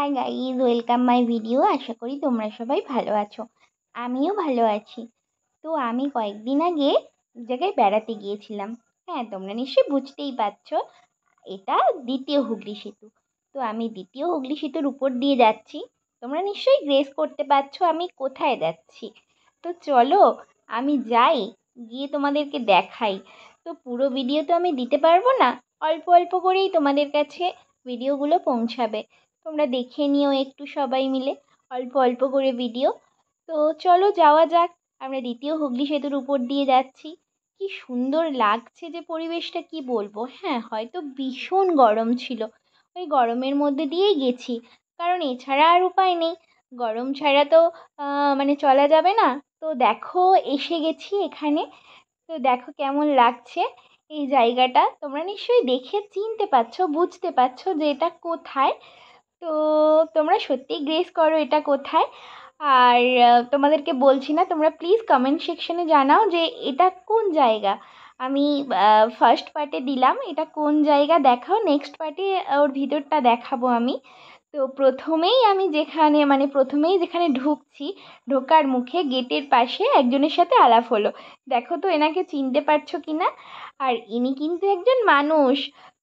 High guys, welcome my video. আশা করি তোমরা সবাই ভালো আছো, আমিও ভালো আছি। তো আমি কয়েকদিন আগে এক জায়গায় বেড়াতে গিয়েছিলাম। হ্যাঁ, তোমরা নিশ্চয়ই বুঝতেই পারছো, এটা দ্বিতীয় হুগলি সেতু। তো আমি দ্বিতীয় হুগলি সেতুর উপর দিয়ে যাচ্ছি। তোমরা নিশ্চয়ই গেস করতে পারছো আমি কোথায় যাচ্ছি। তো চলো আমি যাই, গিয়ে তোমাদেরকে দেখাই। তো পুরো ভিডিও তো আমি দিতে পারবো না, অল্প অল্প করেই তোমাদের কাছে ভিডিওগুলো পৌঁছাবে। তোমরা দেখে নিও একটু সবাই মিলে, অল্প অল্প করে ভিডিও। তো চলো যাওয়া যাক। আমরা দ্বিতীয় হুগলি সেতুর উপর দিয়ে যাচ্ছি। কি সুন্দর লাগছে যে পরিবেশটা, কি বলবো। হ্যাঁ, হয়তো ভীষণ গরম ছিল, ওই গরমের মধ্যে দিয়েই গেছি, কারণ এছাড়া আর উপায় নেই। গরম ছাড়া তো মানে চলা যাবে না। তো দেখো এসে গেছি এখানে। তো দেখো কেমন লাগছে এই জায়গাটা। তোমরা নিশ্চয়ই দেখে চিনতে পারছো, বুঝতে পারছো যে এটা কোথায়। তো তোমরা সত্যিই গেস করো এটা কোথায়। আর তোমাদেরকে বলছি না, তোমরা প্লিজ কমেন্ট সেকশনে জানাও যে এটা কোন জায়গা। আমি ফার্স্ট পার্টে দিলাম এটা কোন জায়গা, দেখাও। নেক্সট পার্টে ওর ভিতরটা দেখাবো আমি। তো প্রথমেই যেখানে ঢুকছি, ঢোকার মুখে গেটের পাশে একজনের সাথে আলাপ হলো। দেখো তো এনাকে চিনতে পারছো কি না। আর ইনি কিন্তু একজন মানুষ।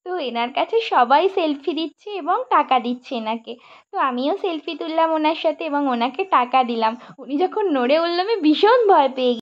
তো এনার কাছে সবাই সেলফি দিচ্ছে এবং টাকা দিচ্ছে এনাকে। তো আমিও সেলফি তুললাম ওনার সাথে এবং ওনাকে টাকা দিলাম। উনি যখন নড়ে উঠল আমি ভীষণ ভয় পেয়ে